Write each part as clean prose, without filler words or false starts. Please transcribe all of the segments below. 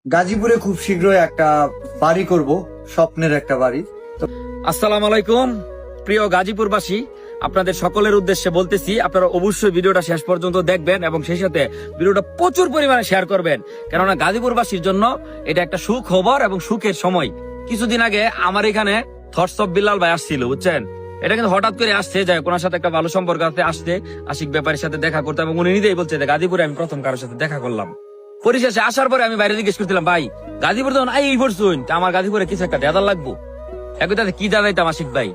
গাজীপুরে খুব শীঘ্রই একটা বাড়ি করব, স্বপ্নের একটা বাড়ি। আসসালামু আলাইকুম প্রিয় গাজীপুরবাসী, আপনাদের সকলের উদ্দেশ্যে বলতেছি আপনারা অবশ্যই ভিডিওটা শেষ পর্যন্ত দেখবেন এবং সেই সাথে ভিডিওটা প্রচুর পরিমাণে শেয়ার করবেন, কেননা গাজীপুরবাসীর জন্য এটা একটা সুখবর এবং সুখের সময়। কিছুদিন আগে আমার এখানে থটস অফ বিল্লাল ভাই আসছিল, বুঝছেন। এটা কিন্তু হঠাৎ করে আসছে, যে ওনার সাথে একটা ভালো সম্পর্ক আছে, আসতে আশিক ব্যাপারীর সাথে দেখা করতে, এবং উনি নিজেই বলছে যে গাজীপুরে আমি প্রথম কারোর সাথে দেখা করলাম। পরিশেষে আসার পরে আমি বাইরে জিজ্ঞেস করছিলাম, ভাই গাজীপুর তখন এই পড়ছুন, আমার গাজীপুরে কিছু একটা দেদার লাগবো। একটাতে কি দাদাইতাম আশিক ভাই,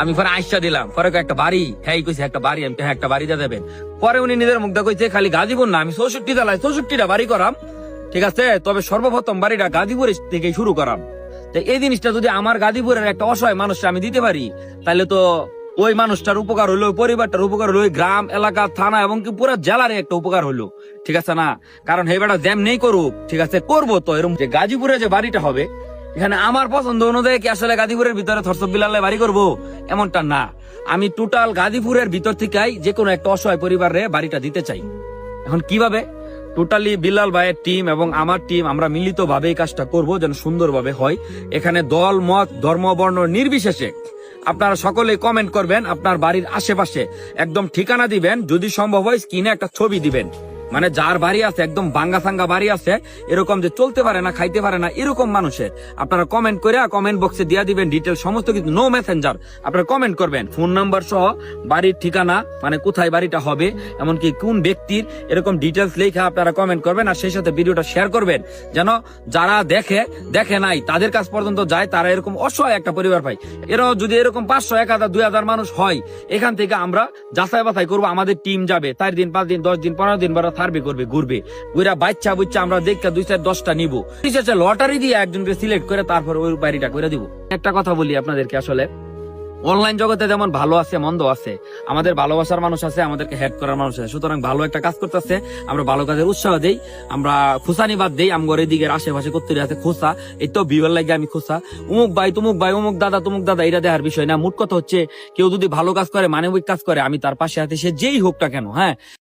আমি পরে আইসা দিলাম, পরে একটা বাড়ি, হ্যাঁ কইছে একটা বাড়ি, আমি হ্যাঁ একটা বাড়ি দিয়ে দেবেন। পরে উনি নিজের মুখটা কইছে খালি গাজীপুর না, আমি 64 দালাই 64টা বাড়ি করাম, ঠিক আছে, তবে সর্বপ্রথম বাড়িটা গাজীপুরের থেকে শুরু করাম। তো এই জিনিসটা যদি আমার গাজীপুরের একটা অসহায় মানুষকে আমি দিতে পারি, তাহলে তো ওই মানুষটার উপকার হলো, ওই পরিবারটার উপকার হলো, ওই গ্রাম এলাকা থানা এবং কি পুরো জেলার একটা উপকার হলো, ঠিক আছে না। কারণ হে বেটা জ্যাম নেই করুক, ঠিক আছে, করবো তো এরকম। যে গাজীপুরে যে বাড়িটা হবে, এখানে আমার পছন্দ অনুযায়ী কি আসলে গাজীপুরের ভিতরে থরসব বিলালে বাড়ি করবো এমনটা না। আমি টোটাল গাজীপুরের ভিতর থেকেই যে কোনো একটা অসহায় পরিবারে বাড়িটা দিতে চাই। এখন কিভাবে? টোটালি বিল্লাল ভাইয়ের টিম এবং আমার টিম আমরা মিলিত ভাবে এই কাজটা করবো যেন সুন্দরভাবে হয়। এখানে দল মত ধর্ম বর্ণ নির্বিশেষে আপনারা সকলে কমেন্ট করবেন, আপনার বাড়ির আশেপাশে একদম ঠিকানা দিবেন, যদি সম্ভব হয় স্ক্রিনে একটা ছবি দিবেন। মানে যার বাড়ি আছে একদম ভাঙ্গা সাঙ্গা বাড়ি আছে, এরকম যে চলতে পারে না খাইতে পারে না এরকম মানুষের আপনারা কমেন্ট করে কমেন্ট বক্সে দিয়ে দিবেন ডিটেল সমস্ত কিছু, নো মেসেঞ্জার, আপনারা কমেন্ট করবেন ফোন নাম্বার সহ বাড়ির ঠিকানা, মানে কোথায় বাড়িটা হবে, এমনকি কোন ব্যক্তির, এরকম ডিটেলস লেখা আপনারা কমেন্ট করবেন। আর সেই সাথে ভিডিওটা শেয়ার করবেন যেন যারা দেখে নাই তাদের কাছ পর্যন্ত যায়, তারা এরকম অসহায় একটা পরিবার পায়। এরাও যদি এরকম 500 1000 2000 মানুষ হয়, এখান থেকে আমরা যাচাই বাছাই করবো, আমাদের টিম যাবে 4 দিন 5 দিন 10 দিন 15 দিন সার্ভে করবে, ঘুরবে, ঘুরা বাচ্চা বুচ্চা আমরা দেখতে 2-4-10টা নিবো, লটারি দিয়ে একজনকে সিলেক্ট করে তারপর ওই বাড়িটা করে দিব। একটা কথা বলি আপনাদেরকে, আসলে অনলাইন জগতে যেমন ভালো আছে মন্দ আছে, আমাদের ভালোবাসার মানুষ আছে, আমাদেরকে হেড করার মানুষ আছে। সুতরাং ভালো একটা কাজ করতেছে, আমরা ভালো কাজের উৎসাহ দেই, আমরা খুশানি বাদ দেই। আমার এদিকের আশেপাশে করতে আছে খোসা, এই তো বিওর লাগে আমি খোসা, উমুক ভাই তুমুক ভাই, উমুক দাদা তুমুক দাদা, এটা দেখার বিষয় না। মোট কথা হচ্ছে কেউ যদি ভালো কাজ করে, মানবিক কাজ করে, আমি তার পাশে আছি, সে যেই হোক না কেন। হ্যাঁ,